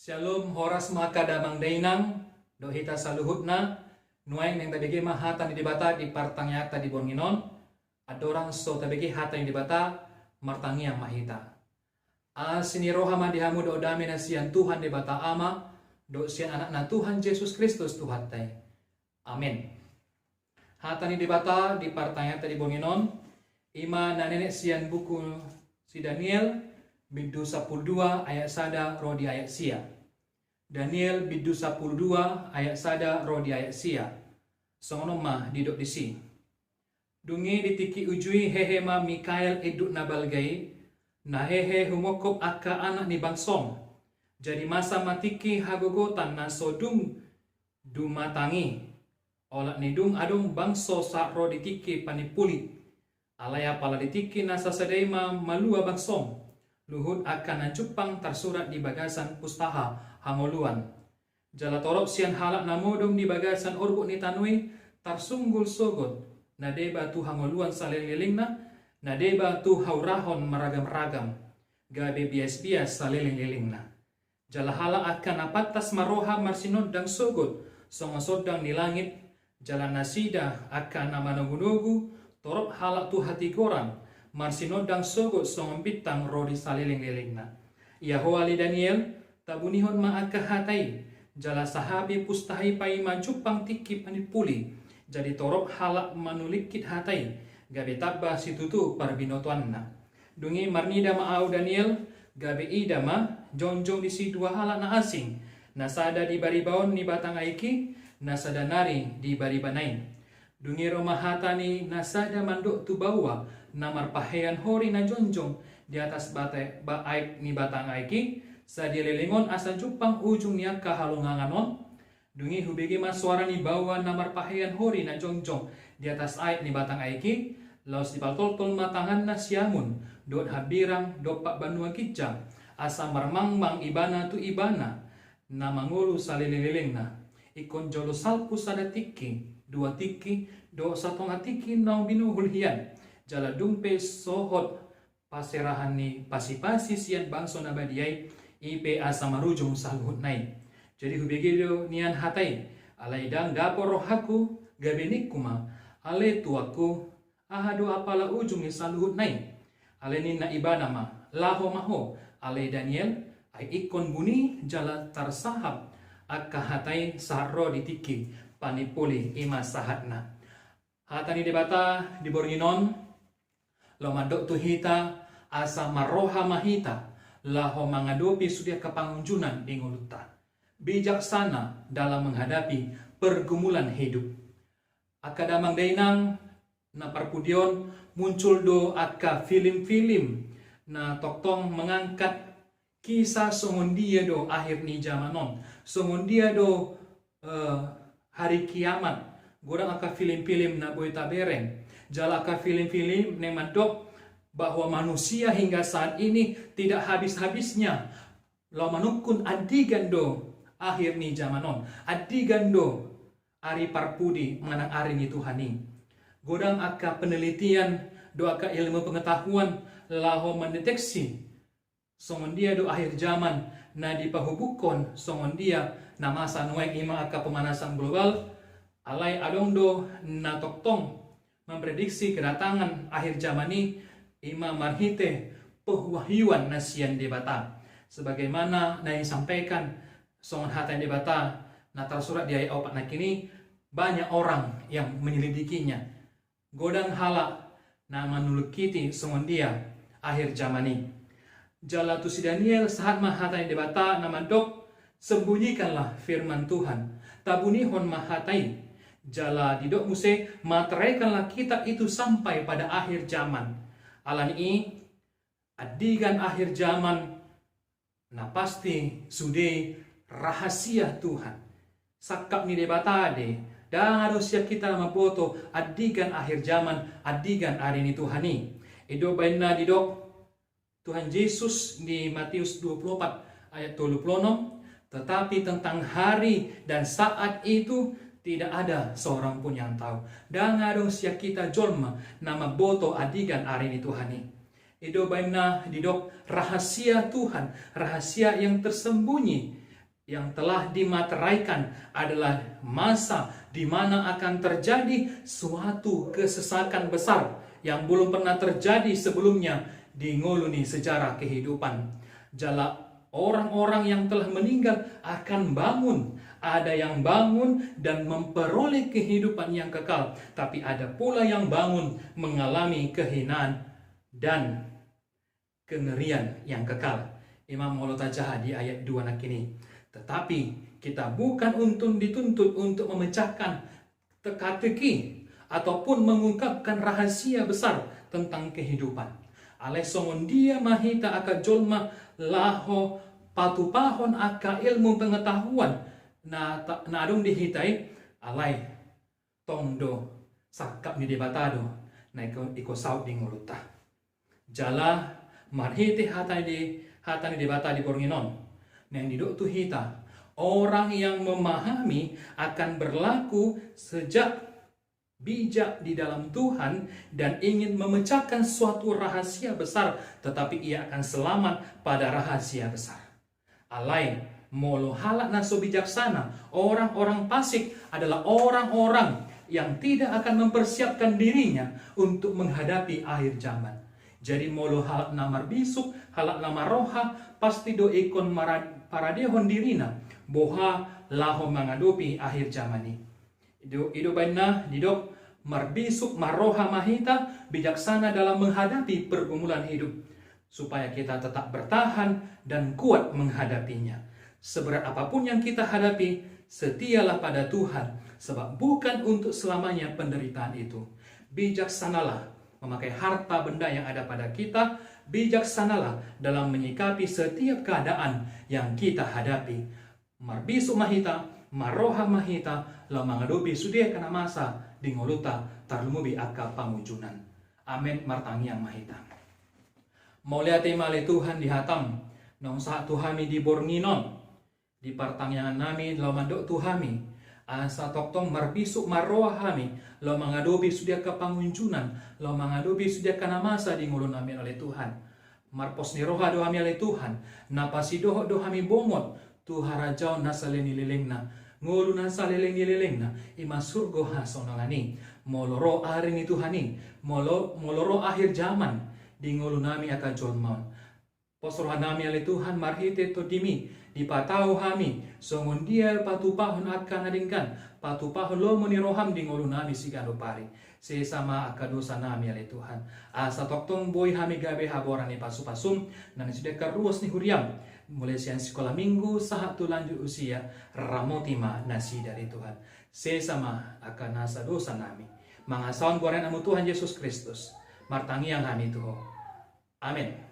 Shalom horas maka damang dainang do hita saluhutna nuaing neng tabigi mahata ni dibata di partangya di bonginon adorang so tabigi hata yang dibata martangia mahita sini rohama dihamu do dami na sian Tuhan dibata ama do sian anak na Tuhan Yesus Kristus Tuhan tay amin. Hata ni dibata di partangya di bonginon ima na nenek sian buku si Daniel bidu 12 ayat sada roh di ayat sia. Daniel bidu 12 ayat sada roh di ayat sia. Songono mah didok di si. Dungi ditiki ujui hehema Mikael eduk nabalgai. Na hehe humokop aka anak ni bangsong. Jadi masa matiki hagogotan na sodung dumatangi. Olak nidung adung bangso sa roh ditiki panipuli. Alaya pala ditiki nasa sadaima malua bangsong. Luhut akan nancupang tersurat di bagasan pustaha hangoluan. Jala torok sian halak namodong di bagasan orbuk ni tanui tarsunggul sogot. Nadeba tu hangoluan salililingna, nadeba tu haurahon meragam-ragam. Gabe bias-bias salililingna. Jala halak akan apatas maroha marsinod dang sogot, songasodang ni langit. Jala nasida akan nama nugu-nugu, torok halak tu hati goran. Marsinodang sogot songon bitang rodi saliling-lilingna. Yahoali Daniel tabunihon maaka hatai. Jala sahabi pustahi pai majupang tiki panipuli. Jadi torok halak manulikit hatai. Gabe tabba situtu parbinotuanna. Dungi marnida maau Daniel. Gabe ida ma jonjong di si dua halak na asing. Nasada di baribaon ni batang aiki. Nasada nari di baribanain. Dungi romahata ni nasada manduk tu bawa. Namar pahean hori na jonjong di atas baik ni batang aiki sa dililingon asa jupang ujung niya kahalunganganon dungi hubigi mas suara ni bawa namar pahean hori na jonjong di atas aik ni batang aiki laos di paltol matangan na siamun dot habirang dopak banua kijang asa marmangmang ibana tu ibana na mangulu salililing na ikon jolo salpu sada tiki dua tiki do satong atiki nang binuhul hian jala dumpe sohot paserahan ni pasi-pasi sian bangso nabadiai ipe asa marujung saluhut nai. Jadi hubigido nian hatai alai dang dapor rohaku gabenik kuma ale tuaku ahadu apala ujung ni saluhut nai. Ale ni na ibana ma laho maho ale Daniel ai ikon buni jala tarsahab akka hatai sarro ditiki panipuli ima sahatna. Hatani debata di borginon Lomadok tu hita asa maroha mahita laho menghadapi sudia kepangunjunan inguluta. Bijaksana dalam menghadapi pergumulan hidup. Akadamang dainang na parpudion muncul do akka film-film na toktong mengangkat kisah songondia do akhir ni zamanon. Songondia do hari kiamat. Godang akka film-film na boy tabereng. Jalaka film-film nemadok bahwa manusia hingga saat ini tidak habis-habisnya lo manukun adigando akhir ni zamanon adigando ari parpudi mengenang ari ni Tuhani godang aka penelitian do aka ilmu pengetahuan laho mendeteksi songon dia do akhir zaman na dipahubukon songon dia na masa nuek ima aka pemanasan global alai adong do na toktong memprediksi kedatangan akhir zaman ini ima marhite pewahyuan nasian debata sebagaimana na disampaikan songon hata yang debata na tersurat di ayat 4 nak kini banyak orang yang menyelidikinya godang halak na manulukiti songon dia akhir zaman ini jala tu si Daniel saat mahata yang debata nama dok sembunyikanlah firman Tuhan tabunihon mahatai jala didok muse materaikanlah kitab itu sampai pada akhir zaman. Alan ini adigan akhir zaman na pasti sude rahasia Tuhan. Sakap ni debata de dan harus siap kita memfoto adigan akhir zaman adigan hari ini Tuhan ni. Edo baina didok Tuhan Yesus di Matius 24 ayat 26 tetapi tentang hari dan saat itu tidak ada seorang pun yang tahu. Dan ngadong siya kita jolma nama boto adigan hari ini Tuhani. Ido baina didok rahasia Tuhan, rahasia yang tersembunyi yang telah dimateraikan adalah masa di mana akan terjadi suatu kesesakan besar yang belum pernah terjadi sebelumnya di ngoluni sejarah kehidupan. Jala orang-orang yang telah meninggal akan bangun. Ada yang bangun dan memperoleh kehidupan yang kekal, tapi ada pula yang bangun mengalami kehinaan dan kengerian yang kekal. Imam Maulana Jaha di ayat 2 nak ini. Tetapi kita bukan untuk dituntut untuk memecahkan teka-teki ataupun mengungkapkan rahasia besar tentang kehidupan. Alai songon dia mahita aka jolma laho patupahon aka ilmu pengetahuan na adong dihitai alai tongdo sakap ni debatado na iko saut di nguluta. Jala marhiti hatani debata di bornginon. Nang didok tu hita orang yang memahami akan berlaku sejak bijak di dalam Tuhan dan ingin memecahkan suatu rahasia besar, tetapi ia akan selamat pada rahasia besar. Alai molo halak naso bijaksana, orang-orang fasik adalah orang-orang yang tidak akan mempersiapkan dirinya untuk menghadapi akhir zaman. Jadi molo halak namar bisuk, halak namar roha, pasti do ikon paradehon dirina, boha laho menghadapi akhir zaman ini. Ido baina didok marbisuk maroha mahita bijaksana dalam menghadapi pergumulan hidup, supaya kita tetap bertahan dan kuat menghadapinya. Seberat apapun yang kita hadapi, setialah pada Tuhan, sebab bukan untuk selamanya penderitaan itu. Bijaksanalah memakai harta benda yang ada pada kita, bijaksanalah dalam menyikapi setiap keadaan yang kita hadapi. Marbisu mahita, maroha mahita, la mangadobi sudia kana masa dingoluta tarlumubi aka pamujunan. Amin martangi yang mahita. Mauliate male Tuhan dihatam, nong sa Tuhami di bornginon, di partangyangan nami lo mandok Tuhami, asa toktong marbisuk maroha hami, lo mangadobi sudia ka pangunjunan, lo mangadobi sudia kana masa dingulun nami oleh Tuhan. Marpos ni roha dohami oleh Tuhan, napasi dohami bomot, Tuharajau nasa lenililingna, ngulu nasa leleng-lelengna, ima surgo hasonangani, moloro aring itu hani, moloro akhir zaman, di ngulu nami akan jolmaun. Posrohan nami oleh Tuhan marhite to dimi, dipatahu hami, songon dia patupahon akan nadingkan, patupahon lo meniroham di ngulu nami sigano pari, sesama akan dosa nami oleh Tuhan. Asa toktong boy hami gabe haboran ni pasum-pasum, nang sudah karuas ni huriam, mulai siang sekolah minggu saat tu lanjut usia ramotima nasi dari Tuhan, sesama akan nasa dosa nami. Mangasawan buaran amu Tuhan Yesus Kristus, martangi yang kami Tuhan. Amin.